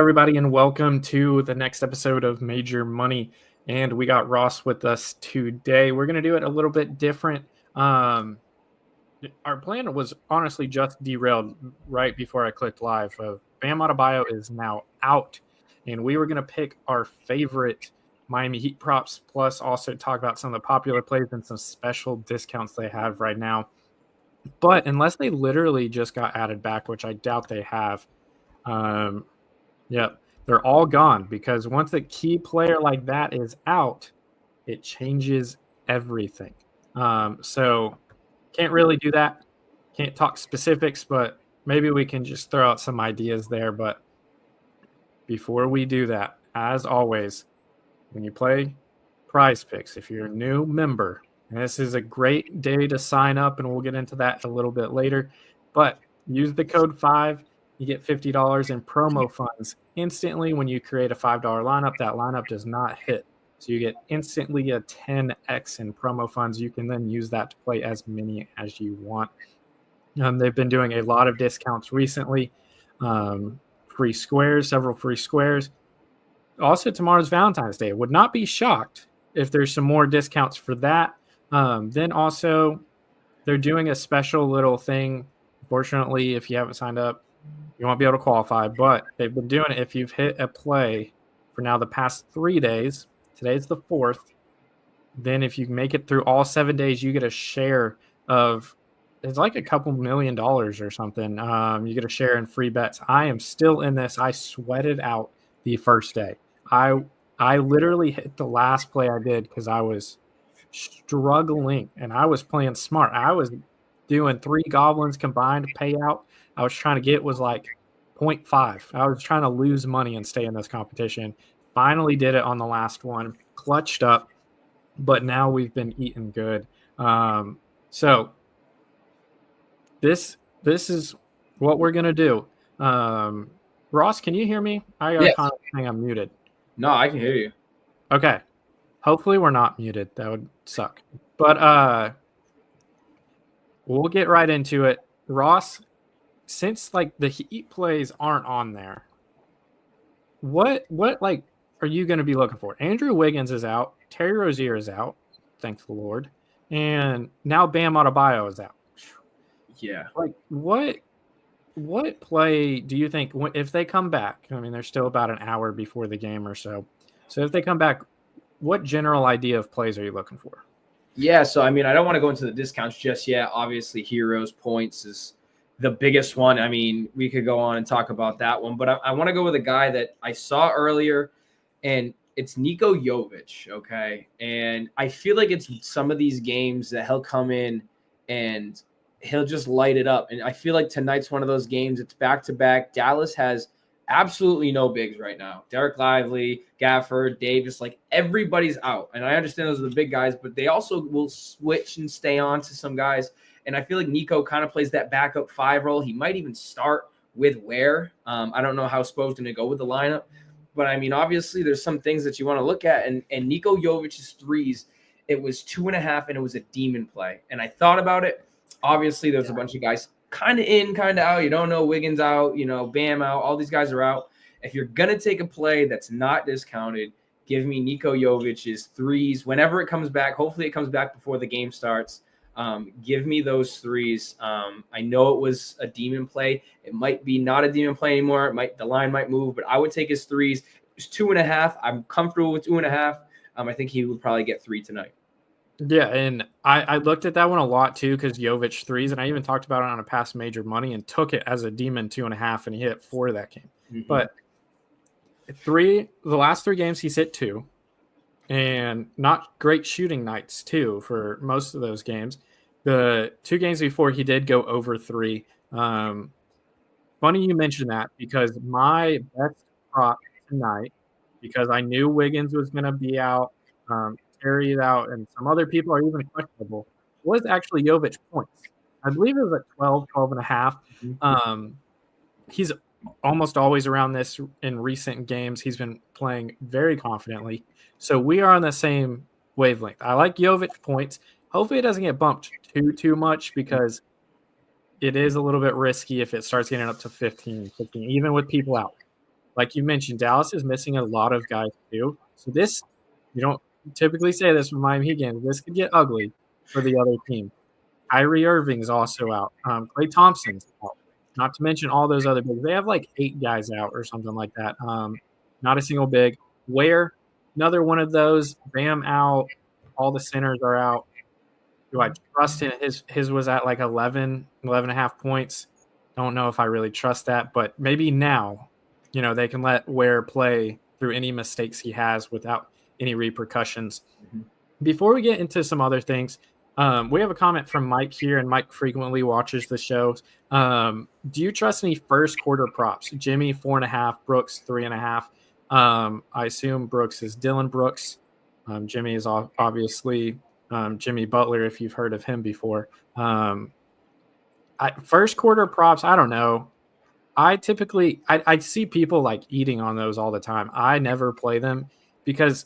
everybody, and welcome to the next episode of Major Money. And we got Ross with us today. We're going to do it a little bit different. Our plan was honestly just derailed right before I clicked live. Bam Adebayo is now out, and we were going to pick our favorite Miami Heat props, plus also talk about some of the popular plays and some special discounts they have right now. But unless they literally just got added back, which I doubt they have, yep, they're all gone, because once a key player like that is out, it changes everything. So can't really do that. Can't talk specifics, but maybe we can just throw out some ideas there. But before we do that, as always, when you play PrizePicks, if you're a new member, and this is a great day to sign up, and we'll get into that a little bit later, but use the code 5. You get $50 in promo funds instantly when you create a $5 lineup. That lineup does not hit. So you get instantly a 10x in promo funds. You can then use that to play as many as you want. They've been doing a lot of discounts recently. Free squares, several free squares. Also, tomorrow's Valentine's Day. Would not be shocked if there's some more discounts for that. Then also, they're doing a special little thing. Unfortunately, if you haven't signed up, you won't be able to qualify. But they've been doing it if you've hit a play for now the past 3 days. Today's the 4th. Then if you make it through all 7 days, you get a share of – it's like a couple $1 million or something. You get a share in free bets. I am still in this. I sweated out the first day. I literally hit the last play I did because I was struggling, and I was playing smart. I was doing 3 goblins combined payout. I was trying to get was like 0.5. I was trying to lose money and stay in this competition. Finally did it on the last one, clutched up, but now we've been eating good. So this is what we're gonna do. Ross, can you hear me? I got a kind of thing I'm muted. No, I can hear you. Okay. Hopefully we're not muted. That would suck. But we'll get right into it. Ross, since like the Heat plays aren't on there, what like are you going to be looking for? Andrew Wiggins is out. Terry Rozier is out. Thank the Lord. And now Bam Adebayo is out. Yeah. Like what play do you think if they come back? I mean, there's still about an hour before the game or so. So if they come back, what general idea of plays are you looking for? Yeah, so I mean, I don't want to go into the discounts just yet. Obviously, Heroes points is the biggest one. I mean, we could go on and talk about that one, but I want to go with a guy that I saw earlier, and it's Niko Jovic, okay? And I feel like it's some of these games that he'll come in and he'll just light it up. And I feel like tonight's one of those games. It's back-to-back. Dallas has absolutely no bigs right now. Derek Lively, Gafford, Davis, like everybody's out. And I understand those are the big guys, but they also will switch and stay on to some guys. And I feel like Nico kind of plays that backup 5 role. He might even start with Ware. I don't know how Spo's going to go with the lineup. But, I mean, obviously there's some things that you want to look at. And Niko Jovic's threes, it was 2.5, and it was a demon play. And I thought about it. Obviously, there's a bunch of guys kind of in, kind of out. You don't know Wiggins out, Bam out. All these guys are out. If you're going to take a play that's not discounted, give me Niko Jovic's threes. Whenever it comes back, hopefully it comes back before the game starts. Give me those threes. I know it was a demon play. It might be not a demon play anymore. The line might move, but I would take his threes. It's 2.5. I'm comfortable with 2.5. I think he would probably get 3 tonight. Yeah, and I looked at that one a lot too because Jovic threes, and I even talked about it on a past Major Money and took it as a demon 2.5, and he hit 4 that game. Mm-hmm. But the last 3 games he's hit 2, and not great shooting nights too for most of those games. The 2 games before he did go over 3. Funny you mentioned that because my best prop tonight, because I knew Wiggins was going to be out. Terry's out, and some other people are even questionable, was actually Jovic points. I believe it was at 12.5. Mm-hmm. He's almost always around this in recent games. He's been playing very confidently. So we are on the same wavelength. I like Jovic points. Hopefully it doesn't get bumped too much because it is a little bit risky if it starts getting up to 15, even with people out. like you mentioned, Dallas is missing a lot of guys too. So this, you don't typically say this with Miami Heat games. This could get ugly for the other team. Kyrie Irving's also out. Klay Thompson's out. Not to mention all those other bigs. They have like 8 guys out or something like that. Not a single big. Where another one of those, Bam out. All the centers are out. Do I trust him? His was at like 11 and a half points. Don't know if I really trust that, but maybe now, they can let Ware play through any mistakes he has without any repercussions. Mhm. Before we get into some other things, we have a comment from Mike here, and Mike frequently watches the shows. Do you trust any first quarter props? Jimmy 4.5, Brooks 3.5. I assume Brooks is Dylan Brooks. Jimmy is obviously Jimmy Butler, if you've heard of him before. First quarter props, I don't know. I typically I see people like eating on those all the time. I never play them because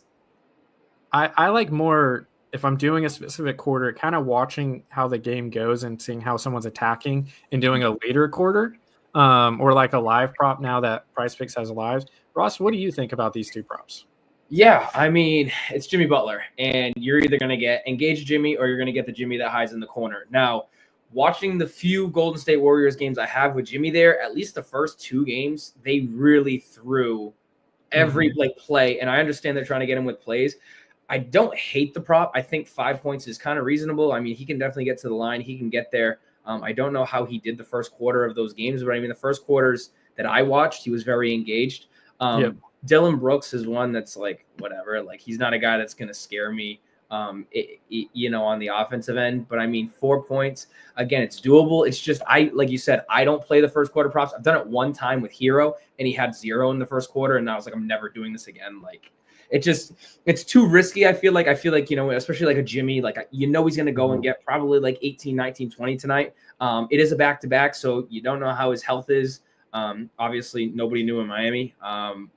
I like more if I'm doing a specific quarter, kind of watching how the game goes and seeing how someone's attacking and doing a later quarter, or like a live prop now that PrizePicks has lives. Ross, what do you think about these two props? Yeah, I mean, it's Jimmy Butler, and you're either going to get engaged Jimmy or you're going to get the Jimmy that hides in the corner. Now, watching the few Golden State Warriors games I have with Jimmy there, at least the first 2 games, they really threw every play, and I understand they're trying to get him with plays. I don't hate the prop. I think 5 points is kind of reasonable. I mean, he can definitely get to the line. He can get there. I don't know how he did the first quarter of those games, but I mean, the first quarters that I watched, he was very engaged. Yep. Dylan Brooks is one that's like, whatever. Like, he's not a guy that's going to scare me, on the offensive end. But I mean, 4 points, again, it's doable. It's just, like you said, I don't play the first quarter props. I've done it one time with Hero, and he had 0 in the first quarter. And I was like, I'm never doing this again. Like, it's too risky. I feel like, especially like a Jimmy, like, he's going to go and get probably like 18, 19, 20 tonight. It is a back-to-back, so you don't know how his health is. Obviously nobody knew in Miami.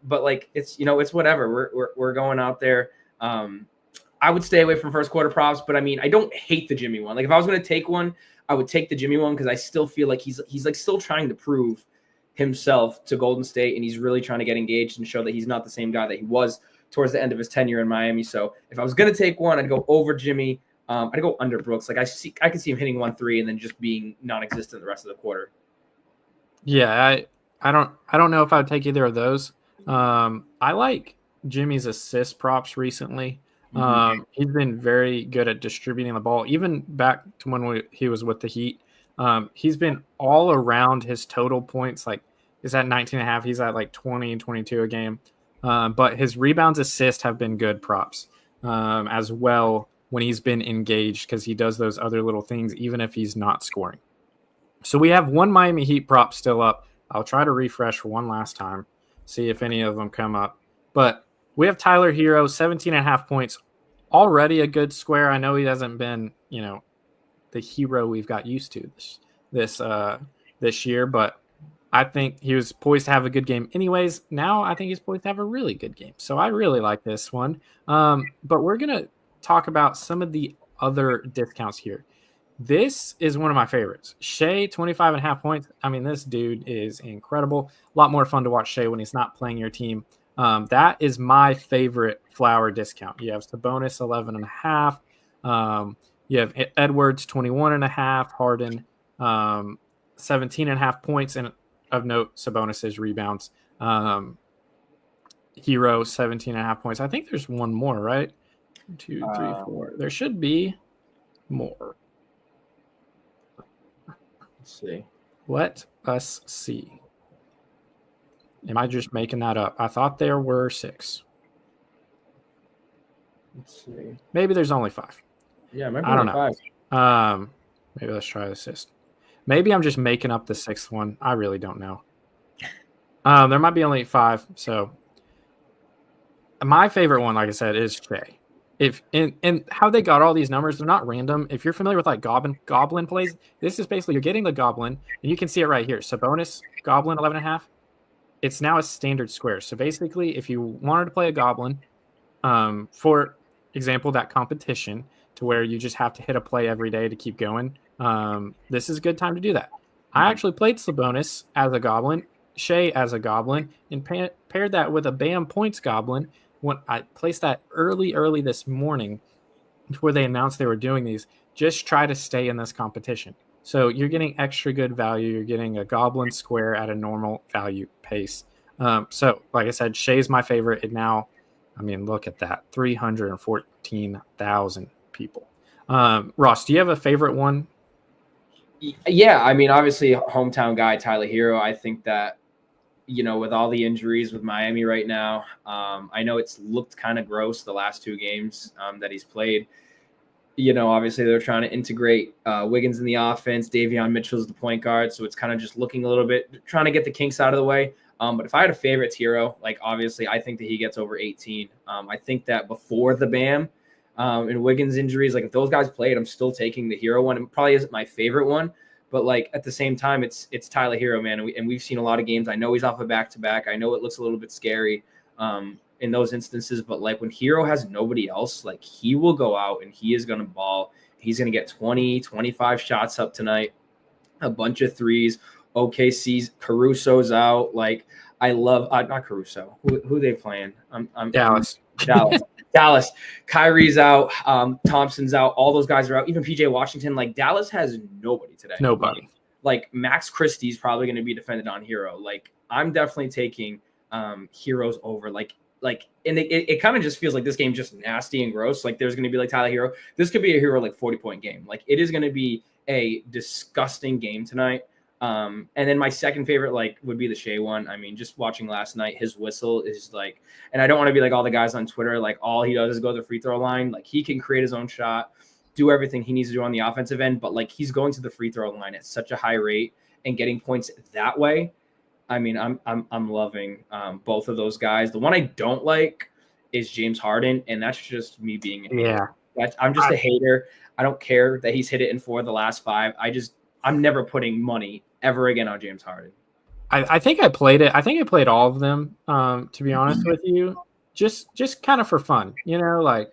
But like, it's whatever. We're going out there. I would stay away from first quarter props, but I mean, I don't hate the Jimmy one. Like, if I was going to take one, I would take the Jimmy one because I still feel like he's like still trying to prove himself to Golden State, and he's really trying to get engaged and show that he's not the same guy that he was towards the end of his tenure in Miami. So if I was going to take one, I'd go over Jimmy. I'd go under Brooks. Like, I could see him hitting 1-3 and then just being non-existent the rest of the quarter. Yeah, I don't know if I would take either of those. I like Jimmy's assist props recently. He's been very good at distributing the ball, even back to when he was with the Heat. He's been all around his total points. Like, he's at 19.5. He's at like 20 and 22 a game. But his rebounds, assists have been good props as well when he's been engaged, because he does those other little things even if he's not scoring. So we have one Miami Heat prop still up. I'll try to refresh one last time, see if any of them come up. But we have Tyler Hero, 17.5 points. Already a good square. I know he hasn't been, the hero we've got used to this year, but I think he was poised to have a good game anyways. Now I think he's poised to have a really good game. So I really like this one. But we're going to talk about some of the other discounts here. This is one of my favorites. Shea, 25.5 points. I mean, this dude is incredible. A lot more fun to watch Shea when he's not playing your team. That is my favorite flower discount. You have Sabonis, 11.5. You have Edwards, 21.5. Harden, 17.5 points. And of note, Sabonis's rebounds. Hero, 17.5 points. I think there's one more, right? 1, 2, 3, 4. There should be more. Let's see. Let us see. Am I just making that up? I thought there were 6. Let's see. Maybe there's only 5. Yeah, maybe I don't know. 5. Maybe let's try assist. Maybe I'm just making up the 6th one. I really don't know. There might be only 5. So my favorite one, like I said, is Shea. And how they got all these numbers, they're not random. If you're familiar with like goblin plays, this is basically you're getting the goblin, and you can see it right here. Sabonis, goblin, 11.5. It's now a standard square. So basically, if you wanted to play a goblin, for example, that competition to where you just have to hit a play every day to keep going, this is a good time to do that. I actually played Sabonis as a goblin, Shea as a goblin, and paired paired that with a BAM points goblin. When I placed that early this morning before they announced they were doing these, just try to stay in this competition. So you're getting extra good value. You're getting a goblin square at a normal value pace. So like I said, Shea's my favorite. And now, I mean, look at that, 314,000 people. Ross, do you have a favorite one? Yeah, I mean, obviously, hometown guy Tyler Hero. I think that, with all the injuries with Miami right now, I know it's looked kind of gross the last 2 games that he's played. Obviously they're trying to integrate Wiggins in the offense. Davion Mitchell's the point guard, so it's kind of just looking a little bit, trying to get the kinks out of the way. But if I had a favorite Hero, like obviously I think that he gets over 18. I think that before the BAM and Wiggins injuries, like if those guys played, I'm still taking the Hero one. It probably isn't my favorite one, but like at the same time, it's Tyler Hero, man, and we've seen a lot of games. I know he's off a back-to-back. I know it looks a little bit scary in those instances, but like when Hero has nobody else, like he will go out and he is going to ball. He's going to get 20, 25 shots up tonight, a bunch of threes. OKC's Caruso's out. Like I love not Caruso. Who they playing? Dallas. Dallas. Kyrie's out. Thompson's out. All those guys are out. Even PJ Washington. Like Dallas has nobody today. Nobody. Like Max Christie's probably going to be defended on Hero. Like I'm definitely taking Heroes over. And it kind of just feels like this game just nasty and gross. Like there's going to be like Tyler Hero. This could be a Hero like 40-point game. Like it is going to be a disgusting game tonight. And then my second favorite like would be the Shea one. I mean, just watching last night, his whistle is like, and I don't want to be like all the guys on Twitter, like all he does is go to the free throw line. Like he can create his own shot, do everything he needs to do on the offensive end, but like he's going to the free throw line at such a high rate and getting points that way. I mean, I'm loving both of those guys. The one I don't like is James Harden, and that's just me being a hater. I'm just a hater. I don't care that he's hit it in 4 of the last 5. I'm never putting money ever again on James Harden. I think I played it. I think I played all of them, to be honest with you, just kind of for fun. Like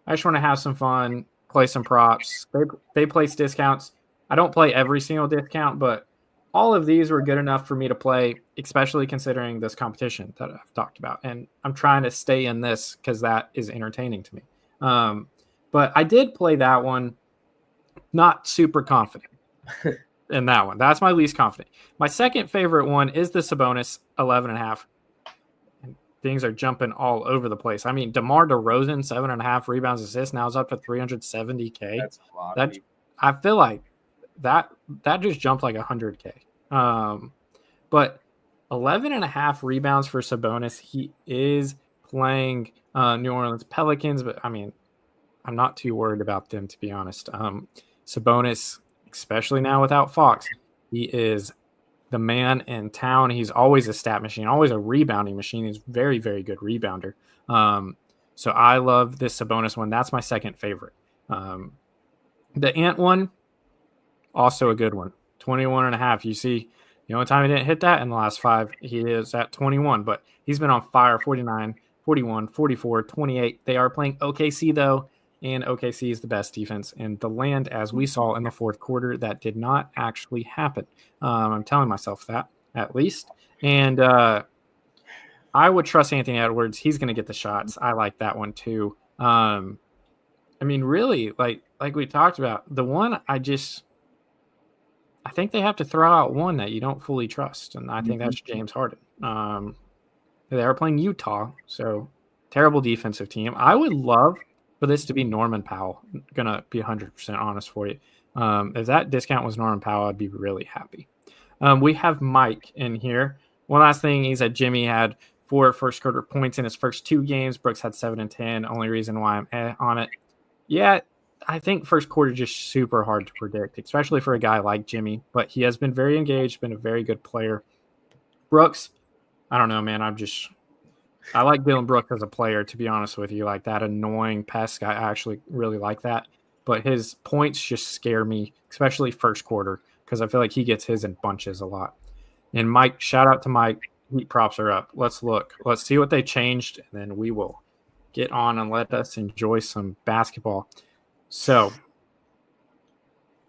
I just want to have some fun, play some props. They place discounts. I don't play every single discount, but all of these were good enough for me to play, especially considering this competition that I've talked about. And I'm trying to stay in this because that is entertaining to me. But I did play that one, not super confident in that one. That's my least confident. My second favorite one is the Sabonis 11.5. Things are jumping all over the place. I mean, DeMar DeRozan, 7.5 rebounds, assists, now is up to 370K. That's a lot. I feel like that just jumped like 100K. But 11.5 rebounds for Sabonis. He is playing New Orleans Pelicans, but I mean, I'm not too worried about them, to be honest. Sabonis, especially now without Fox, he is the man in town. He's always a stat machine, always a rebounding machine. He's very, very good rebounder. So I love this Sabonis one. That's my second favorite. The Ant one, also a good one. 21.5. You see, the only time he didn't hit that in the last 5, he is at 21, but he's been on fire. 49, 41, 44, 28. They are playing OKC, though, and OKC is the best defense in the land, as we saw in the fourth quarter. That did not actually happen. I'm telling myself that, at least. And I would trust Anthony Edwards. He's going to get the shots. I like that one, too. I mean, really, like we talked about, the one I think they have to throw out one that you don't fully trust, and I think that's James Harden. They are playing Utah, so terrible defensive team. I would love for this to be Norman Powell. I'm going to be 100% honest for you. If that discount was Norman Powell, I'd be really happy. We have Mike in here. One last thing, he said Jimmy had 4 first-quarter points in his first 2 games. Brooks had 7 and 10. Only reason why I'm on it. Yeah, I think first quarter just super hard to predict, especially for a guy like Jimmy. But he has been very engaged, been a very good player. Brooks, I don't know, man. I like Dylan Brooks as a player, to be honest with you. Like that annoying pest guy, I actually really like that. But his points just scare me, especially first quarter, because I feel like he gets his in bunches a lot. And Mike, shout out to Mike. Heat props are up. Let's look. Let's see what they changed, and then we will get on and let us enjoy some basketball. So,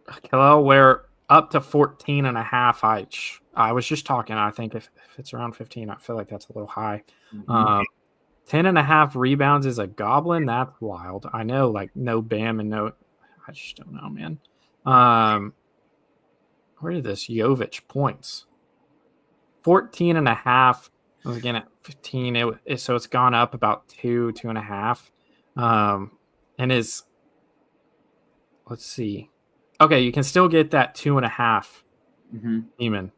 Kalel, where up to 14.5. I was just talking. I think if it's around 15, I feel like that's a little high. 10.5 rebounds is a goblin. That's wild. I know, like no Bam and no. I just don't know, man. Where did this Jovic points? 14.5. I was again at 15. So it's gone up about 2.5. And is, let's see. Okay, you can still get that 2.5 demon.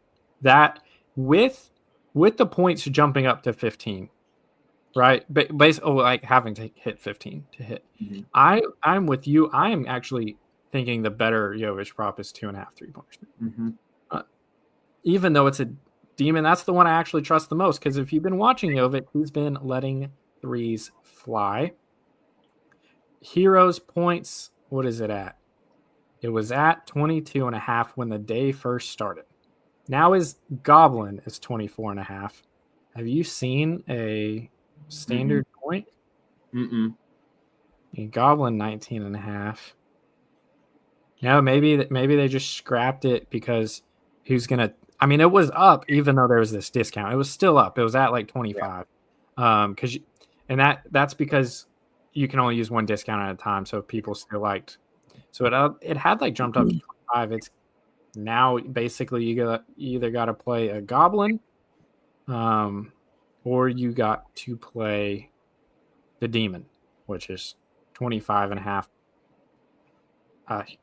That with the points jumping up to 15, right? But basically, like having to hit 15 to hit. I'm with you. I am actually thinking the better Jovic prop is 2.5 3-pointers. Even though it's a demon, that's the one I actually trust the most, because if you've been watching Jovic, he's been letting threes fly. Heroes points, what is it at? It was at 22.5 when the day first started. Now his Goblin is 24.5. Have you seen a standard point? A Goblin 19.5. No, maybe they just scrapped it because who's gonna? I mean, it was up even though there was this discount. It was still up. It was at like 25. That's because you can only use one discount at a time. So people still liked. So it had like jumped up to 25. It's now basically you either got to play a Goblin, or you got to play the Demon, which is 25.5.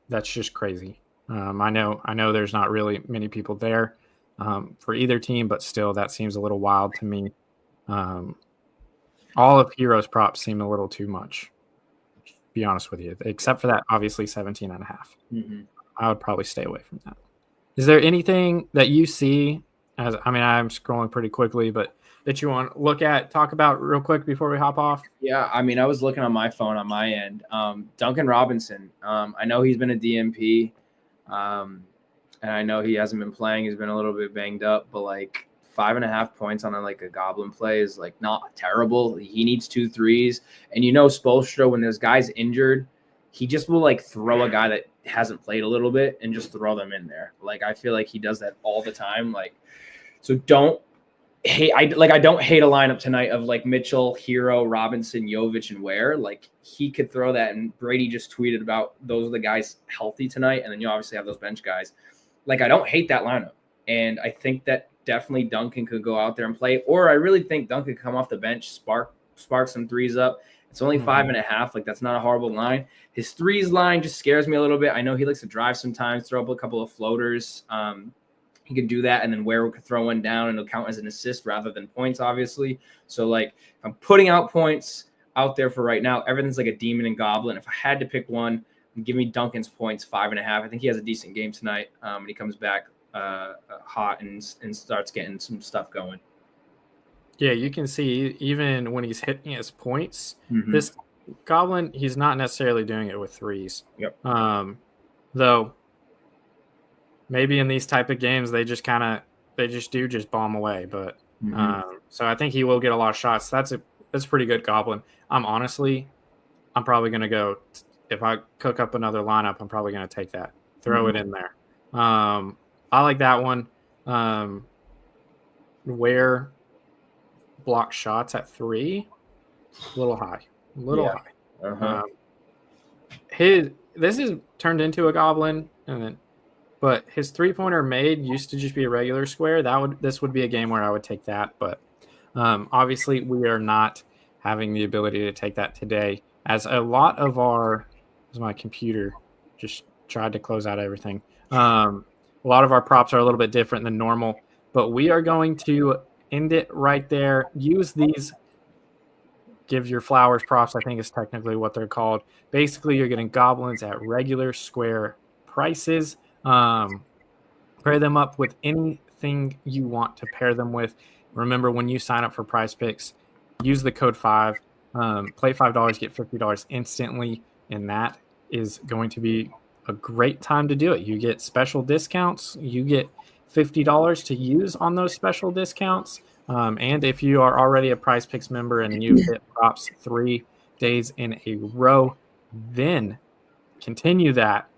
That's just crazy. I know there's not really many people there for either team, but still that seems a little wild to me. All of Heroes props seem a little too much, to be honest with you, except for that obviously 17.5. I would probably stay away from that. Is there anything that you see I'm scrolling pretty quickly, but that you want to look at, talk about real quick before we hop off? Yeah, I mean, I was looking on my phone on my end. Duncan Robinson, I know he's been a DMP, and I know he hasn't been playing. He's been a little bit banged up, but like 5.5 points on a Goblin play is like not terrible. He needs 2 threes, and Spoelstra, when there's guys injured, he just will like throw a guy that hasn't played a little bit and just throw them in there. Like I feel like he does that all the time. Like, so don't hate. I don't hate a lineup tonight of like Mitchell, Hero, Robinson, Jovic, and Ware. Like he could throw that. And Brady just tweeted about those are the guys healthy tonight, and then you obviously have those bench guys. Like I don't hate that lineup, and I think that definitely Duncan could go out there and play. Or I really think Duncan could come off the bench, spark some threes up. It's only 5.5. Like that's not a horrible line. His threes line just scares me a little bit. I know he likes to drive sometimes, throw up a couple of floaters. He could do that, and then Ware could throw one down, and it'll count as an assist rather than points, obviously. So, like, if I'm putting out points out there for right now, everything's like a Demon and Goblin. If I had to pick one, give me Duncan's points, 5.5. I think he has a decent game tonight, and he comes back hot and starts getting some stuff going. Yeah, you can see even when he's hitting his points, this Goblin, he's not necessarily doing it with threes. Yep. Though maybe in these type of games they just bomb away. But so I think he will get a lot of shots. That's a pretty good Goblin. I'm probably gonna go, if I cook up another lineup, I'm probably gonna take that. Throw it in there. I like that one. Where block shots at 3, a little high. High. This is turned into a Goblin, but his 3-pointer made used to just be a regular square. This would be a game where I would take that, but obviously we are not having the ability to take that today, as a lot of my computer just tried to close out everything. A lot of our props are a little bit different than normal, but we are going to end it right there. Use these give your flowers props, I think is technically what they're called. Basically, you're getting Goblins at regular square prices. Pair them up with anything you want to pair them with. Remember, when you sign up for PrizePicks, use the code 5. Play $5, get $50 instantly, and that is going to be a great time to do it. You get special discounts. You get $50 to use on those special discounts. And if you are already a PrizePicks member and you've hit props 3 days in a row, then continue that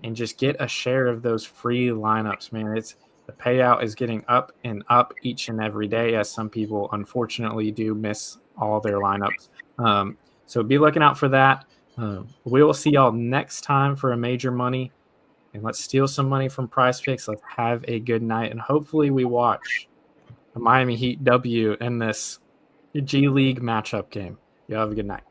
and just get a share of those free lineups, man. The payout is getting up and up each and every day, as some people unfortunately do miss all their lineups. So be looking out for that. We will see y'all next time for a major money, and let's steal some money from PrizePicks. Let's have a good night, and hopefully we watch a Miami Heat W in this G League matchup game. Y'all have a good night.